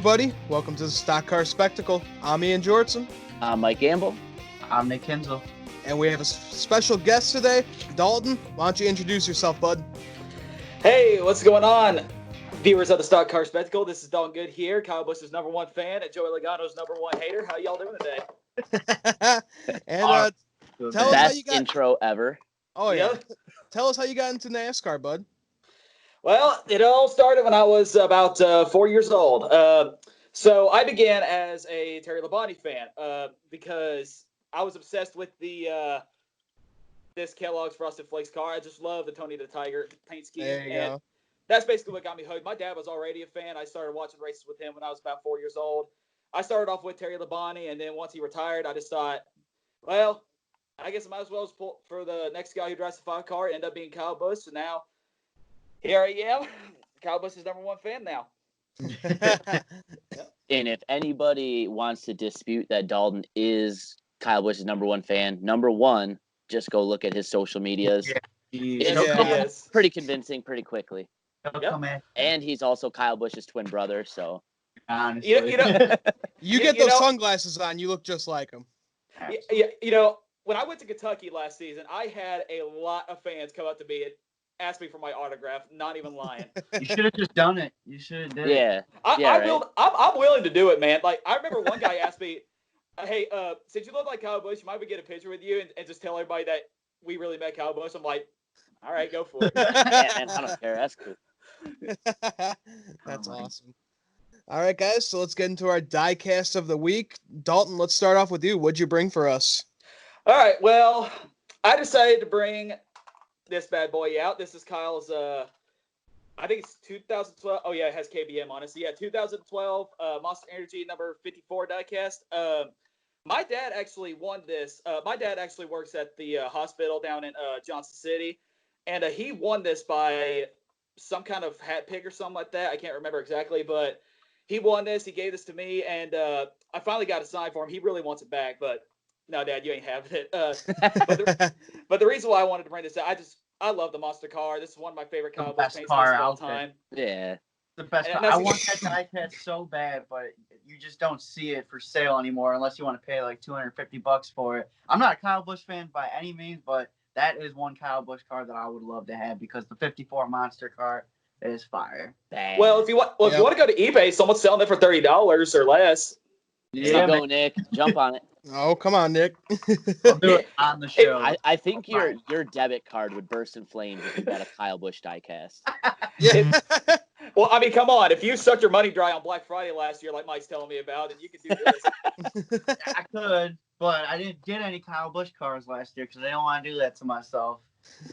everybody. Welcome to the Stock Car Spectacle. I'm Ian Jortson. I'm Mike Gamble. I'm Nick Kinzel. And we have a special guest today, Dalton. Why don't you introduce yourself, bud? Hey, what's going on, viewers of the Stock Car Spectacle? This is Dalton Good here, Kyle Busch's #1 fan and Joey Logano's #1 hater. How y'all doing today? And tell us how you got... intro ever. Oh, yeah. Tell us how you got into NASCAR, bud. Well, it all started when I was about 4 years old. So I began as a Terry Labonte fan because I was obsessed with this Kellogg's Frosted Flakes car. I just love the Tony the Tiger paint scheme. There you go. That's basically what got me hooked. My dad was already a fan. I started watching races with him when I was about 4 years old. I started off with Terry Labonte, and then once he retired, I just thought, well, I guess I might as well just pull for the next guy who drives the 5 car. It ended up being Kyle Busch, so now here I am. Kyle Busch's #1 fan now. And if anybody wants to dispute that Dalton is Kyle Busch's #1 fan, #1, just go look at his social medias. It's pretty convincing pretty quickly. Yep. And he's also Kyle Busch's twin brother, so. Honestly. You get those sunglasses on, you look just like him. Yeah, when I went to Kentucky last season, I had a lot of fans come up to me and ask me for my autograph. Not even lying. You should have just done it. You should have did it. Yeah. I'm willing to do it, man. Like, I remember one guy asked me, hey, since you look like Kyle Busch, you might get a picture with you and just tell everybody that we really met Kyle Busch. I'm like, all right, go for it. And I don't care. That's cool. That's awesome. All right, guys, so let's get into our diecast of the week. Dalton, let's start off with you. What'd you bring for us? All right, well, I decided to bring this bad boy out. This is Kyle's, I think it's 2012. Oh, yeah, it has KBM on it. So, yeah, 2012 Monster Energy number 54 diecast. My dad actually won this. My dad actually works at the hospital down in Johnson City, and he won this by some kind of hat pick or something like that. I can't remember exactly, but he won this. He gave this to me, and I finally got a sign for him. He really wants it back, but no, Dad, you ain't having it. But the reason why I wanted to bring this out, I love the monster car. This is one of my favorite Kyle Busch paint schemes of all time. Yeah. The best car. I want that diecast so bad, but you just don't see it for sale anymore unless you want to pay like $250 for it. I'm not a Kyle Busch fan by any means, but that is one Kyle Busch car that I would love to have because the 54 monster car is fire. Dang. Well, if you want to go to eBay, someone's selling it for $30 or less. Yeah, go, Nick. Jump on it. Oh, come on, Nick. I'll do it on the show. I think your debit card would burst in flames if you got a Kyle Busch diecast. Yeah. Well, I mean, come on. If you sucked your money dry on Black Friday last year, like Mike's telling me about, then you could do this. I could, but I didn't get any Kyle Busch cars last year because I don't want to do that to myself.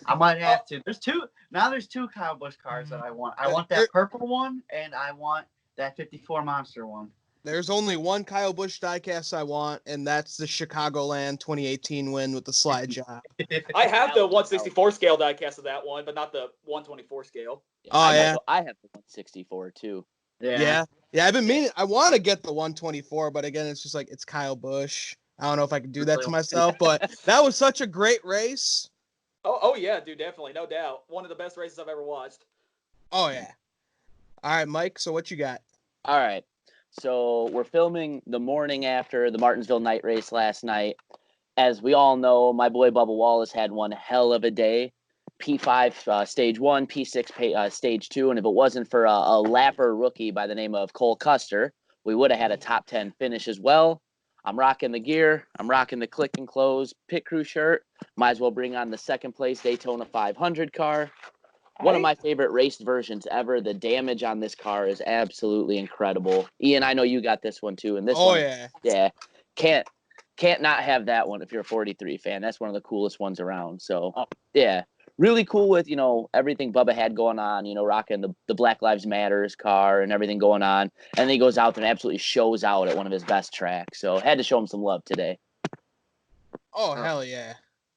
I might have to. There's two Kyle Busch cars that I want. I want that purple one, and I want that 54 monster one. There's only one Kyle Busch diecast I want, and that's the Chicagoland 2018 win with the slide job. I have the 164 scale diecast of that one, but not the 124 scale. Oh, yeah. I have the 164 too. Yeah. I've been meaning. I want to get the 124, but again, it's just like it's Kyle Busch. I don't know if I can do that to myself, but that was such a great race. Oh yeah, dude, definitely, no doubt. One of the best races I've ever watched. Oh yeah. All right, Mike. So what you got? All right. So we're filming the morning after the Martinsville Night Race last night. As we all know, my boy Bubba Wallace had one hell of a day. P5 stage 1, P6 stage 2, and if it wasn't for a lapper rookie by the name of Cole Custer, we would have had a top 10 finish as well. I'm rocking the gear. I'm rocking the click and close pit crew shirt. Might as well bring on the second place Daytona 500 car. One of my favorite raced versions ever. The damage on this car is absolutely incredible. Ian, I know you got this one too. And this one, yeah, can't not have that one if you're a 43 fan. That's one of the coolest ones around. So, yeah, really cool with, everything Bubba had going on, rocking the Black Lives Matters car and everything going on. And then he goes out there and absolutely shows out at one of his best tracks. So, had to show him some love today. Oh, hell yeah.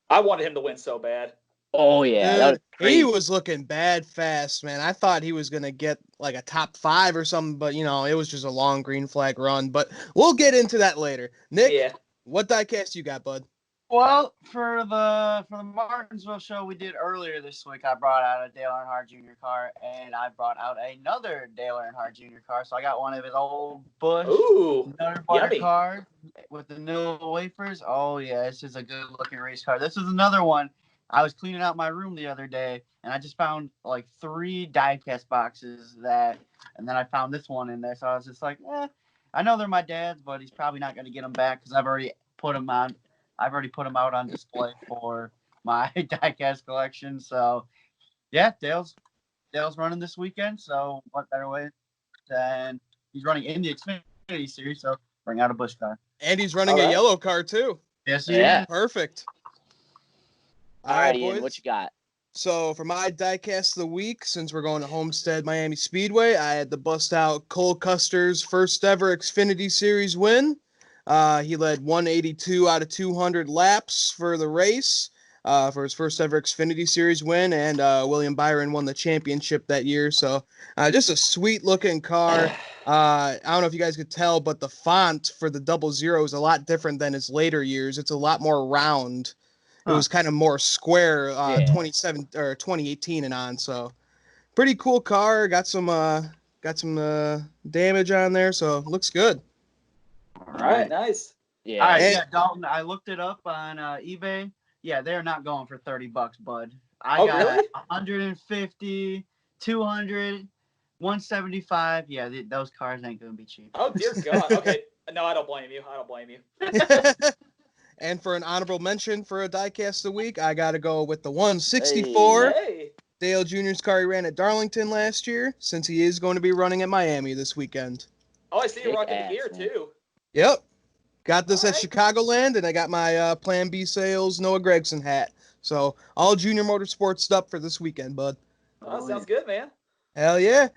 I wanted him to win so bad. Oh, yeah. Dude, he was looking bad fast, man. I thought he was going to get like a top 5 or something, but, it was just a long green flag run. But we'll get into that later. Nick, what diecast you got, bud? Well, for the Martinsville show we did earlier this week, I brought out a Dale Earnhardt Jr. car, and I brought out another Dale Earnhardt Jr. car. So I got one of his old Bush Nutter Butter yummy. car with the new wafers. Oh yeah, this is a good looking race car. This is another one. I was cleaning out my room the other day, and I just found like 3 diecast boxes and then I found this one in there. So I was just like, I know they're my dad's, but he's probably not going to get them back because I've already put them out on display for my diecast collection. So, yeah, Dale's running this weekend. So, what better way than he's running in the Xfinity Series? So, bring out a Busch car. And he's running a yellow car too. Yes, he is. Perfect. All right, Ian, what you got? So for my diecast of the week, since we're going to Homestead Miami Speedway, I had to bust out Cole Custer's first ever Xfinity Series win. He led 182 out of 200 laps for the race for his first ever Xfinity Series win, and William Byron won the championship that year. So just a sweet looking car. I don't know if you guys could tell, but the font for the 00 is a lot different than his later years. It's a lot more round. It was kind of more square 2018 and on. So pretty cool car. Got some damage on there, so looks good. All right, nice. Yeah. All right, Dalton. I looked it up on eBay. Yeah, they're not going for $30, bud. I got really? 150, 200, 175. Yeah, those cars ain't gonna be cheap. Oh dear God. Okay. No, I don't blame you. And for an honorable mention for a diecast of the week, I got to go with the 164 Dale Jr.'s car he ran at Darlington last year, since he is going to be running at Miami this weekend. Oh, I see you rocking the gear too. Yep. Got this at Chicagoland, and I got my Plan B Sales Noah Gregson hat. So all Junior Motorsports stuff for this weekend, bud. Oh, sounds good, man. Hell yeah.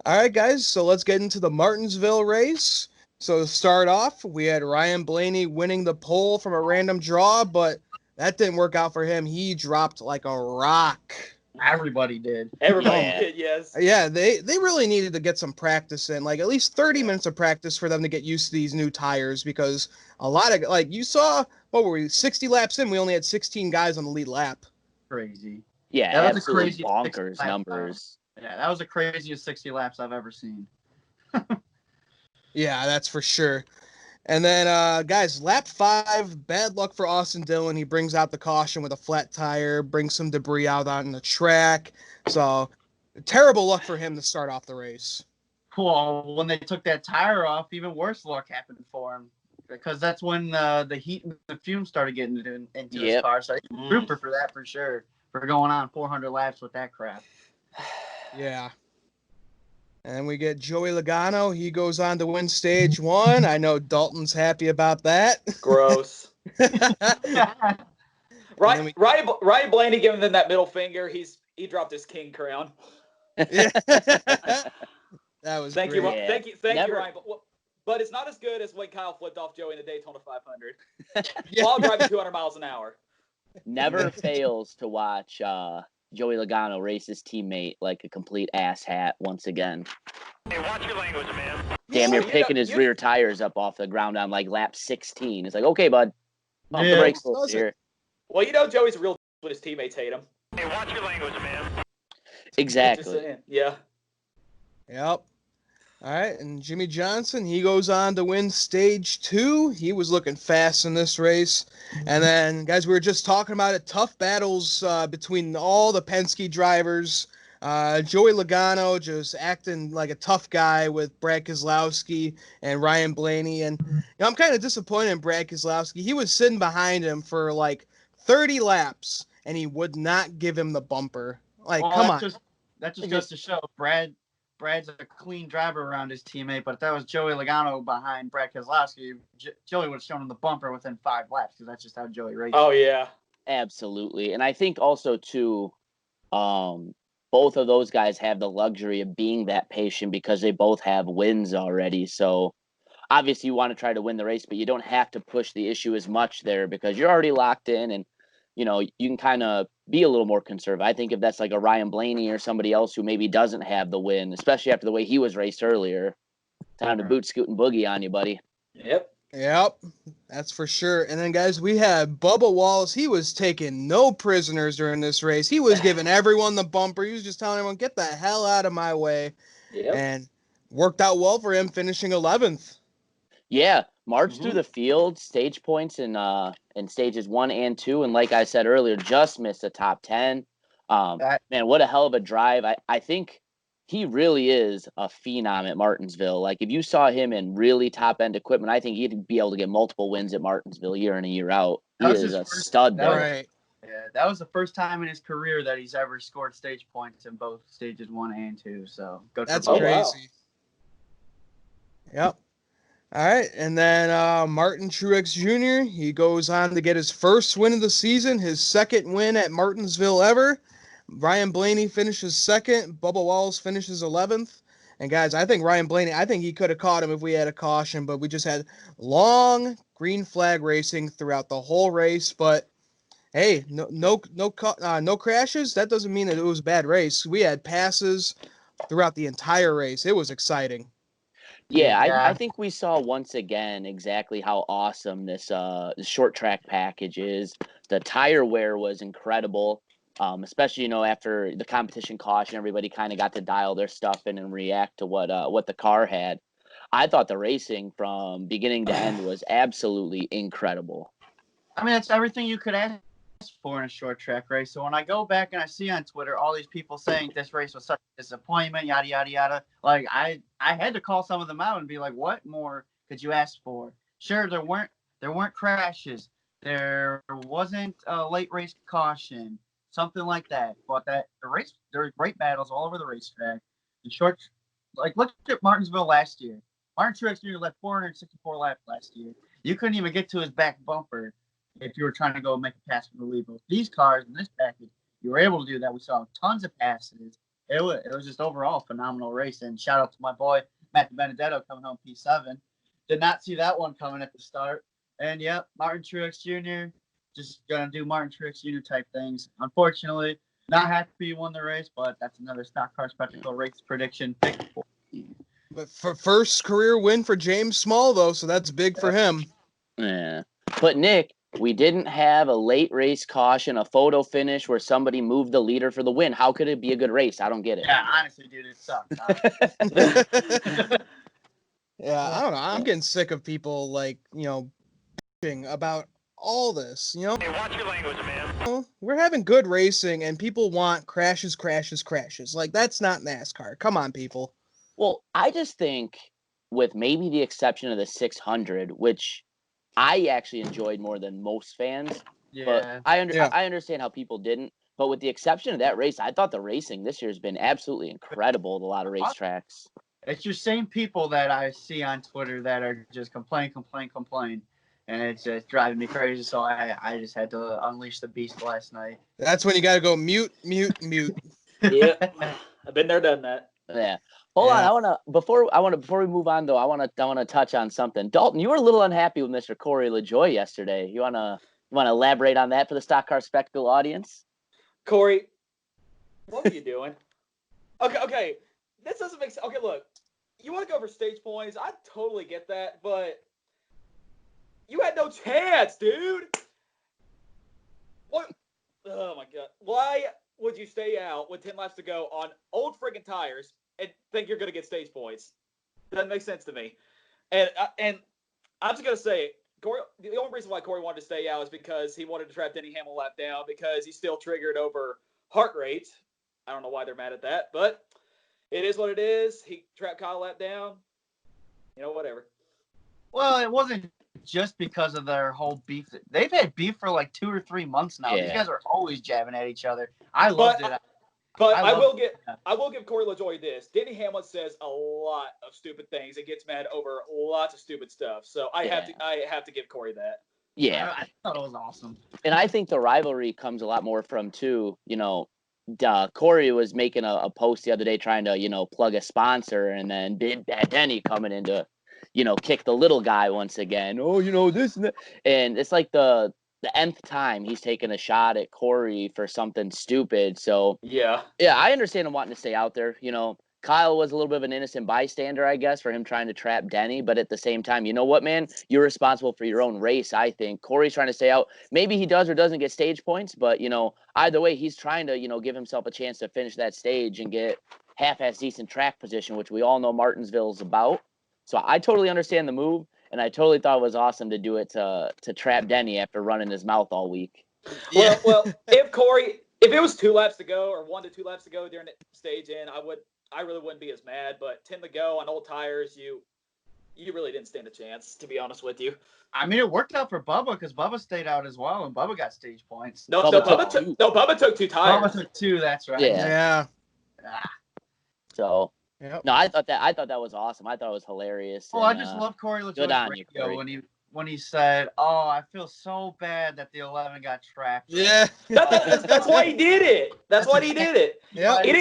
All right, guys, so let's get into the Martinsville race. So to start off, we had Ryan Blaney winning the pole from a random draw, but that didn't work out for him. He dropped like a rock. Everybody did. Everybody did, yes. Yeah, they really needed to get some practice in, like at least 30 minutes of practice for them to get used to these new tires, because a lot of, like, you saw, what were we, 60 laps in, we only had 16 guys on the lead lap. Crazy. Yeah, that was absolutely the bonkers numbers. Yeah, that was the craziest 60 laps I've ever seen. Yeah, that's for sure. And then, guys, lap 5, bad luck for Austin Dillon. He brings out the caution with a flat tire, brings some debris out on the track. So, terrible luck for him to start off the race. Well, when they took that tire off, even worse luck happened for him. Because that's when the heat and the fumes started getting into his car. So, he's a trooper for that for sure. For going on 400 laps with that crap. Yeah. And we get Joey Logano. He goes on to win stage 1. I know Dalton's happy about that. Gross. Ryan Blaney giving them that middle finger. He dropped his king crown. Yeah. That was thank great. you, thank you, Ryan. But it's not as good as when Kyle flipped off Joey in the Daytona 500 while driving 200 miles an hour. Never fails to watch Joey Logano race his teammate like a complete asshat once again. Hey, watch your language, man. Damn, you're picking his rear tires up off the ground on like lap 16. It's like, okay, bud, pump the brakes here. Well, Joey's real when his teammates hate him. Hey, watch your language, man. Exactly. Yeah. Yep. All right, and Jimmy Johnson, he goes on to win stage 2. He was looking fast in this race. And then, guys, we were just talking about it, tough battles between all the Penske drivers. Joey Logano just acting like a tough guy with Brad Keselowski and Ryan Blaney. And I'm kind of disappointed in Brad Keselowski. He was sitting behind him for like 30 laps, and he would not give him the bumper. Like, come on. That just goes to show Brad's a clean driver around his teammate, but if that was Joey Logano behind Brad Keselowski, Joey would have shown him the bumper within 5 laps, because that's just how Joey races. Oh, yeah. Absolutely. And I think also, too, both of those guys have the luxury of being that patient because they both have wins already. So, obviously, you want to try to win the race, but you don't have to push the issue as much there because you're already locked in and, you can kind of be a little more conservative. I think if that's like a Ryan Blaney or somebody else who maybe doesn't have the win, especially after the way he was raced earlier, time to boot, scoot, and boogie on you, buddy. Yep. Yep, that's for sure. And then, guys, we had Bubba Wallace. He was taking no prisoners during this race. He was giving everyone the bumper. He was just telling everyone, get the hell out of my way. Yep. And worked out well for him, finishing 11th. Yeah, marched through the field, stage points in stages 1 and 2, and like I said earlier, just missed the top 10. Man, what a hell of a drive! I think he really is a phenom at Martinsville. Like if you saw him in really top end equipment, I think he'd be able to get multiple wins at Martinsville year in and year out. He is a stud there. Right. Yeah, that was the first time in his career that he's ever scored stage points in both stages 1 and 2. So good. That's for crazy. wow. Yep. All right, and then Martin Truex Jr., he goes on to get his first win of the season, his second win at Martinsville ever. Ryan Blaney finishes second. Bubba Wallace finishes 11th. And, guys, I think Ryan Blaney, I think he could have caught him if we had a caution, but we just had long green flag racing throughout the whole race. But, hey, no crashes. That doesn't mean that it was a bad race. We had passes throughout the entire race. It was exciting. Yeah, Yeah. I think we saw once again exactly how awesome this short track package is. The tire wear was incredible, especially after the competition caution, everybody kind of got to dial their stuff in and react to what the car had. I thought the racing from beginning to end was absolutely incredible. I mean, it's everything you could ask for in a short track race. So when I go back and I see on Twitter all these people saying this race was such a disappointment, yada yada yada, like I had to call some of them out and be like, what more could you ask for? Sure, there weren't crashes, there wasn't a late race caution, something like that. But there were great battles all over the racetrack. The short, like look at Martinsville last year. Martin Truex Jr. led 464 laps last year. You couldn't even get to his back bumper if you were trying to go make a pass from the lead. But these cars in this package, you were able to do that. We saw tons of passes. It was just overall a phenomenal race. And shout out to my boy, Matt Benedetto, coming home P7. Did not see that one coming at the start. And, yep, Martin Truex Jr., just going to do Martin Truex Jr. type things. Unfortunately, not happy he won the race, but that's another Stock Car Spectacle race prediction pick. But for first career win for James Small, though, so that's big for him. Yeah. But, Nick, we didn't have a late race caution, a photo finish where somebody moved the leader for the win. How could it be a good race? I don't get it. Yeah, honestly, dude, it sucks. Yeah, I don't know. I'm getting sick of people, bitching about all this, Hey, watch your language, man. We're having good racing, and people want crashes. Like, that's not NASCAR. Come on, people. Well, I just think, with maybe the exception of the 600, which I actually enjoyed more than most fans, but I understand how people didn't. But with the exception of that race, I thought the racing this year has been absolutely incredible at a lot of racetracks. It's your same people that I see on Twitter that are just complain. And it's just driving me crazy. So I just had to unleash the beast last night. That's when you got to go mute. Yeah, I've been there, done that. Yeah. Hold on. Before we move on though, I want to touch on something. Dalton, you were a little unhappy with Mr. Corey LaJoie yesterday. You wanna elaborate on that for the Stock Car Spectacle audience? Corey, what were you doing? Okay. This doesn't make sense. Okay, look, you want to go for stage points. I totally get that, but you had no chance, dude. What? Oh my God. Why would you stay out with 10 laps to go on old friggin' tires and think you're going to get stage points? Doesn't make sense to me. And I'm just going to say, Corey, the only reason why Corey wanted to stay out is because he wanted to trap Denny Hamlin lap down because he's still triggered over heart rate. I don't know why they're mad at that, but it is what it is. He trapped Kyle lap down. Whatever. Well, it wasn't just because of their whole beef. They've had beef for like 2 or 3 months now. Yeah. These guys are always jabbing at each other. I loved it. But I will give Corey LaJoie this. Denny Hamlin says a lot of stupid things and gets mad over lots of stupid stuff. So I have to give Corey that. Yeah. I thought it was awesome. And I think the rivalry comes a lot more from Corey was making a post the other day trying to, plug a sponsor, and then Big Bad Denny coming in to, kick the little guy once again. Oh, this and that. And it's like the nth time he's taking a shot at Corey for something stupid. So, yeah, I understand him wanting to stay out there. Kyle was a little bit of an innocent bystander, I guess, for him trying to trap Denny. But at the same time, you know what, man? You're responsible for your own race, I think. Corey's trying to stay out. Maybe he does or doesn't get stage points, but, either way, he's trying to, give himself a chance to finish that stage and get half-ass decent track position, which we all know Martinsville's about. So I totally understand the move, and I totally thought it was awesome to do it to trap Denny after running his mouth all week. Yeah. Well, if it was 2 laps to go or 1 to 2 laps to go during the stage in, I really wouldn't be as mad. But 10 to go on old tires, you really didn't stand a chance, to be honest with you. I mean, it worked out for Bubba because Bubba stayed out as well, and Bubba got stage points. No, Bubba took 2 tires. Bubba took 2. That's right. Yeah. So. Yep. No, I thought that was awesome. I thought it was hilarious. Oh, and, I just love Corey good on you, radio Corey. when he said, "Oh, I feel so bad that the 11 got trapped." Yeah. That's why he did it. That's why he did it. Yeah. He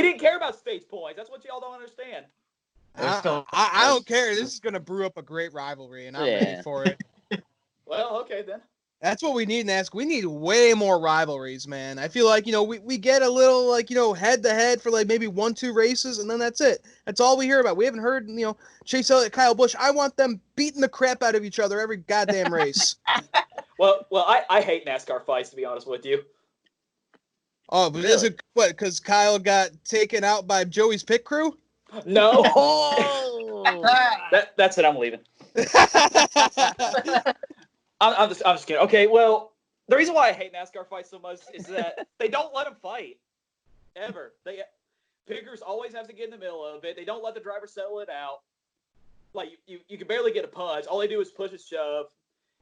didn't care about stage points. That's what y'all don't understand. I don't care. This is going to brew up a great rivalry, and I'm ready for it. Well, okay then. That's what we need, NASCAR. We need way more rivalries, man. I feel like, we get a little, head-to-head for, maybe 1-2 races, and then that's it. That's all we hear about. We haven't heard, Chase Elliott, Kyle Busch. I want them beating the crap out of each other every goddamn race. Well, I hate NASCAR fights, to be honest with you. Oh, but Really? is it what? Because Kyle got taken out by Joey's pit crew? No. Oh! That's it. I'm leaving. I'm just kidding. Okay, well, the reason why I hate NASCAR fights so much is that they don't let them fight ever. Pickers always have to get in the middle of it. They don't let the driver settle it out. Like you can barely get a punch. All they do is push and shove.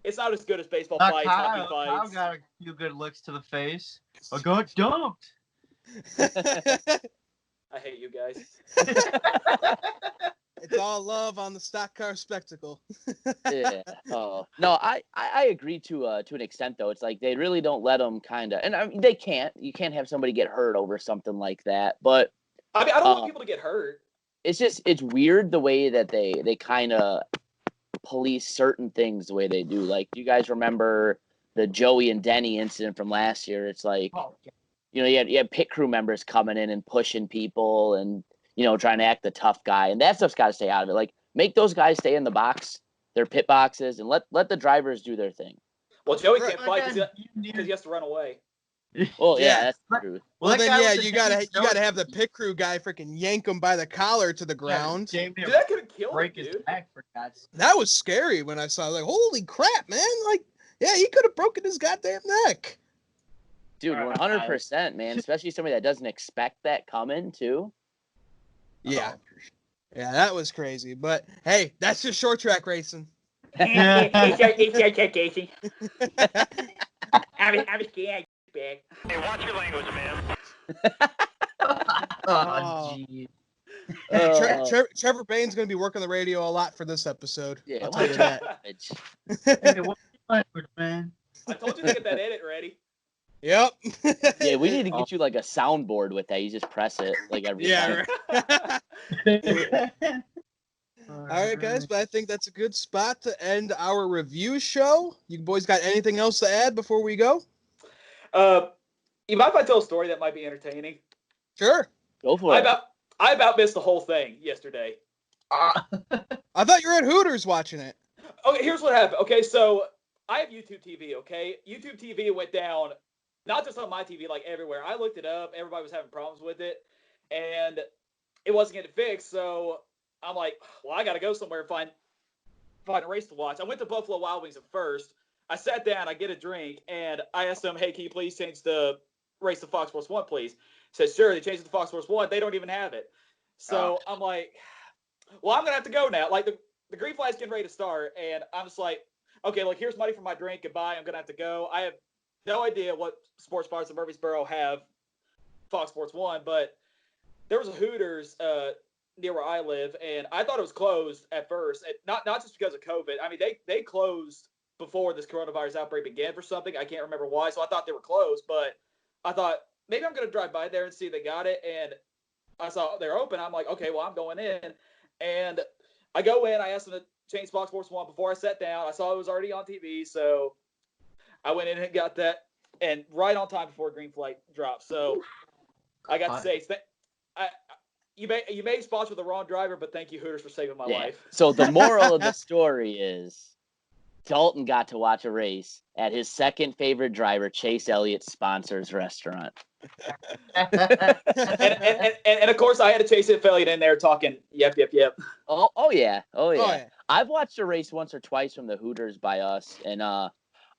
It's not as good as baseball fights, hockey fights. Kyle got a few good licks to the face. I got dumped. I hate you guys. It's all love on the stock car spectacle. Yeah. Oh no, I agree to an extent though. It's like they really don't let them kind of, and I mean they can't. You can't have somebody get hurt over something like that. But I mean, I don't want people to get hurt. It's weird the way that they kind of police certain things the way they do. Like, do you guys remember the Joey and Denny incident from last year? It's like, you had pit crew members coming in and pushing people and. Trying to act the tough guy. And that stuff's got to stay out of it. Like, make those guys stay in the box, their pit boxes, and let the drivers do their thing. Well, Joey can't fight because he has to run away. Well, yeah, that's the truth. Well, then, you gotta have the pit crew guy freaking yank him by the collar to the ground. Dude, that could have killed break him, his dude. neck for God's sake. That was scary when I saw it. Like, holy crap, man. Like, yeah, he could have broken his goddamn neck. Dude, 100%, man. Especially somebody that doesn't expect that coming, too. Yeah. Yeah, that was crazy. But, hey, that's just short track racing. I'm scared. Hey, watch your language, man. Oh. Geez. Hey, Trevor Bain's going to be working the radio a lot for this episode. Yeah, I'll tell you that. Hey, what's your language, man? I told you to get that edit ready. Yep. Yeah, we need to get you like a soundboard with that. You just press it like every time. Right. All right, guys, but I think that's a good spot to end our review show. You boys got anything else to add before we go? You mind if I tell a story that might be entertaining? Sure. Go for it. I about missed the whole thing yesterday. I thought you were at Hooters watching it. Okay, here's what happened. Okay, so I have YouTube TV, okay? YouTube TV went down, not just on my TV, like everywhere. I looked it up. Everybody was having problems with it, and it wasn't getting fixed. So I'm like, well, I got to go somewhere and find a race to watch. I went to Buffalo Wild Wings at first. I sat down, I get a drink, and I asked them, hey, can you please change the race to Fox Sports 1, please? Said, sure. They changed it to Fox Sports 1. They don't even have it. So I'm like, well, I'm going to have to go now. Like, the green flag's getting ready to start, and I'm just like, okay, look, here's money for my drink. Goodbye. I'm going to have to go. I have no idea what sports bars in Murfreesboro have Fox Sports 1, but there was a Hooters near where I live, and I thought it was closed at first. And not just because of COVID. I mean, they closed before this coronavirus outbreak began for something. I can't remember why, so I thought they were closed. But I thought maybe I'm going to drive by there and see if they got it. And I saw they're open. I'm like, okay, well, I'm going in. And I go in. I asked them to change Fox Sports 1 before I sat down. I saw it was already on TV, so I went in and got that. And right on time before green flag dropped. So I got to say, you may sponsor the wrong driver, but thank you, Hooters, for saving my life. So the moral of the story is Dalton got to watch a race at his second favorite driver, Chase Elliott's sponsors restaurant. and of course, I had a Chase Elliott in there talking, yep. Oh yeah. I've watched a race once or twice from the Hooters by us, and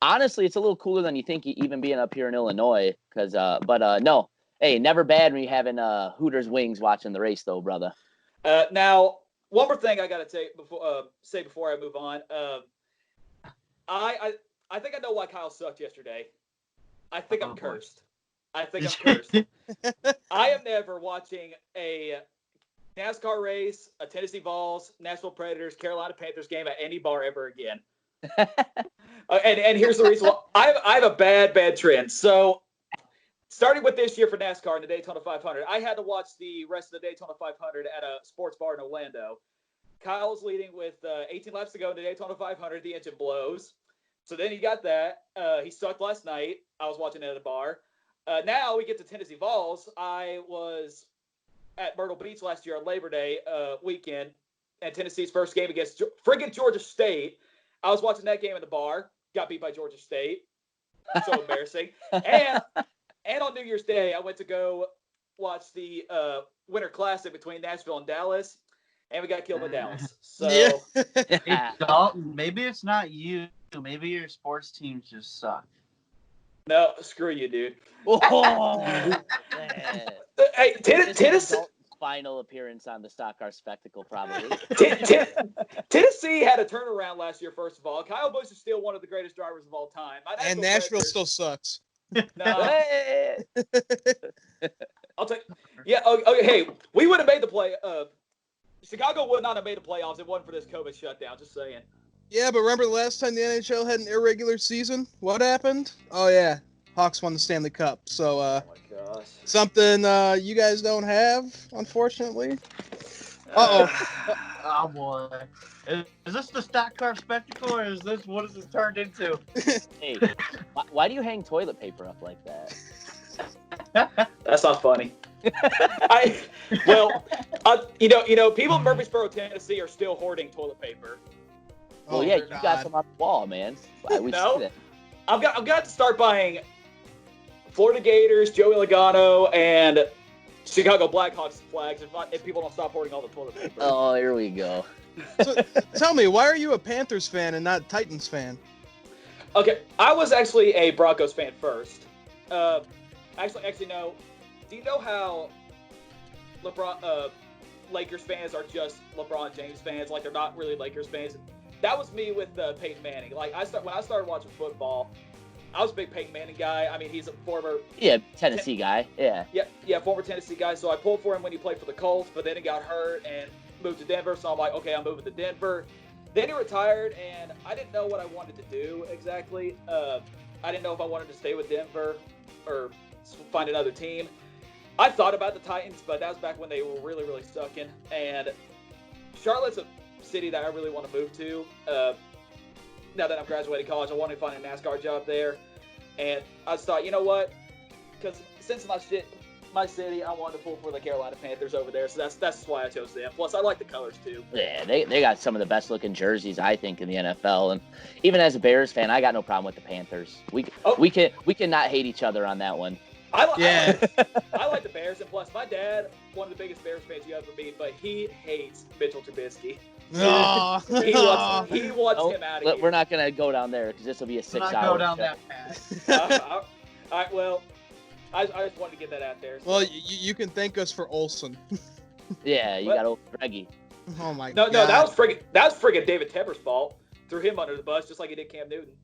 honestly, it's a little cooler than you think, even being up here in Illinois. But no, hey, never bad when you're having Hooters wings watching the race, though, brother. Now, one more thing I got to say before I move on. I think I know why Kyle sucked yesterday. I think I'm cursed. I am never watching a NASCAR race, a Tennessee Vols, Nashville Predators, Carolina Panthers game at any bar ever again. And here's the reason why. I have a bad trend. So, starting with this year for NASCAR in the Daytona 500, I had to watch the rest of the Daytona 500 at a sports bar in Orlando. Kyle's leading with 18 laps to go in the Daytona 500. The engine blows. So then he got that. He sucked last night. I was watching it at a bar. Now we get to Tennessee Vols. I was at Myrtle Beach last year on Labor Day weekend, and Tennessee's first game against friggin' Georgia State. I was watching that game in the bar. Got beat by Georgia State. So embarrassing. And on New Year's Day, I went to go watch the Winter Classic between Nashville and Dallas, and we got killed by Dallas. So, Hey, Dalton, maybe it's not you. Maybe your sports teams just suck. No, screw you, dude. Oh, Hey, Tennessee. Final appearance on the Stock Car Spectacle, probably. Tennessee had a turnaround last year, first of all. Kyle Busch is still one of the greatest drivers of all time. And Nashville still sucks. No. I'll take. Yeah. Okay. Hey, we would have made the play. Chicago would not have made the playoffs if it wasn't for this COVID shutdown. Just saying. Yeah, but remember the last time the NHL had an irregular season? What happened? Oh yeah, Hawks won the Stanley Cup. So oh my gosh. something you guys don't have, unfortunately. Oh boy. Is this the Stock Car Spectacle, or what is this turned into? Hey, why do you hang toilet paper up like that? That's not funny. People in Murfreesboro, Tennessee, are still hoarding toilet paper. Well, yeah, you got some on the wall, man. Why would you do that? I've got to start buying Florida Gators, Joey Logano, and Chicago Blackhawks flags if people don't stop hoarding all the toilet paper. Oh, here we go. So, tell me, why are you a Panthers fan and not Titans fan? Okay, I was actually a Broncos fan first. Actually, no. Do you know how LeBron, Lakers fans are just LeBron James fans? Like, they're not really Lakers fans. That was me with Peyton Manning. Like, when I started watching football, I was a big Peyton Manning guy. I mean, he's a former Tennessee guy. Yeah, former Tennessee guy. So I pulled for him when he played for the Colts, but then he got hurt and moved to Denver. So I'm like, okay, I'm moving to Denver. Then he retired, and I didn't know what I wanted to do exactly. I didn't know if I wanted to stay with Denver or find another team. I thought about the Titans, but that was back when they were really, really sucking. And Charlotte's a city that I really want to move to. Now that I'm graduating college, I want to find a NASCAR job there. And I just thought, you know what? Because since my city, I wanted to pull for the Carolina Panthers over there. So that's why I chose them. Plus, I like the colors too. Yeah, they got some of the best looking jerseys, I think, in the NFL. And even as a Bears fan, I got no problem with the Panthers. We can not hate each other on that one. I like the Bears, and plus, my dad, one of the biggest Bears fans you ever meet, but he hates Mitchell Trubisky. Oh. He wants him out of here. We're not gonna go down there because this will be a 6 hour. Go down that path. All right, well, I just wanted to get that out there. So. Well, you can thank us for Olsen. Yeah, you got old Greggy. Oh my God. No, that was friggin' David Tepper's fault. Threw him under the bus just like he did Cam Newton.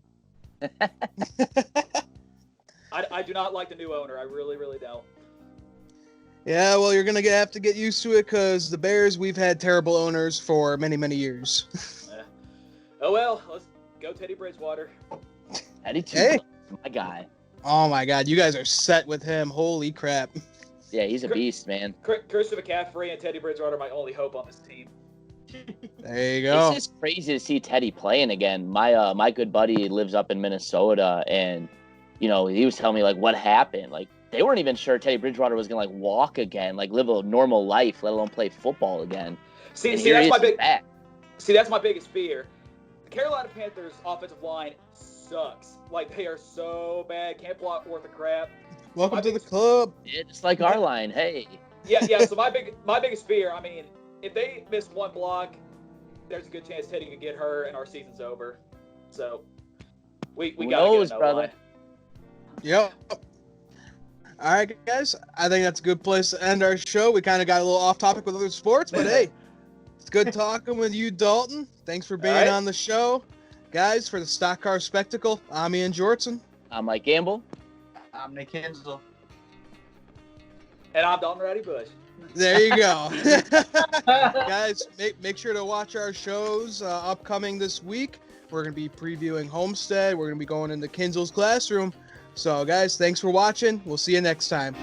I do not like the new owner. I really, really don't. Yeah, well, you're going to have to get used to it because the Bears, we've had terrible owners for many, many years. Yeah. Oh, well, let's go Teddy Bridgewater. Teddy my guy. Oh, my God. You guys are set with him. Holy crap. Yeah, he's a beast, man. Christopher McCaffrey and Teddy Bridgewater are my only hope on this team. There you go. It's just crazy to see Teddy playing again. My good buddy lives up in Minnesota, and, you know, he was telling me, like, what happened. Like, they weren't even sure Teddy Bridgewater was gonna like walk again, like live a normal life, let alone play football again. See, And see, here that's he my is, he's big. back. See, that's my biggest fear. The Carolina Panthers' offensive line sucks. Like, they are so bad. Can't block worth a crap. Welcome My to the biggest- club. Yeah, just like our line. Hey, Yeah. So my biggest fear. I mean, if they miss one block, there's a good chance Teddy could get hurt and our season's over. So we Who gotta knows, get an brother? O-line. Yep. All right, guys. I think that's a good place to end our show. We kind of got a little off topic with other sports, but hey, it's good talking with you, Dalton. Thanks for being right. on the show. Guys, for the Stock Car Spectacle, I'm Ian Jortson. I'm Mike Gamble. I'm Nick Hinsel. And I'm Dalton Ratty Bush. There you go. Guys, make sure to watch our shows upcoming this week. We're going to be previewing Homestead. We're going to be going into Kinzel's classroom. So, guys, thanks for watching. We'll see you next time.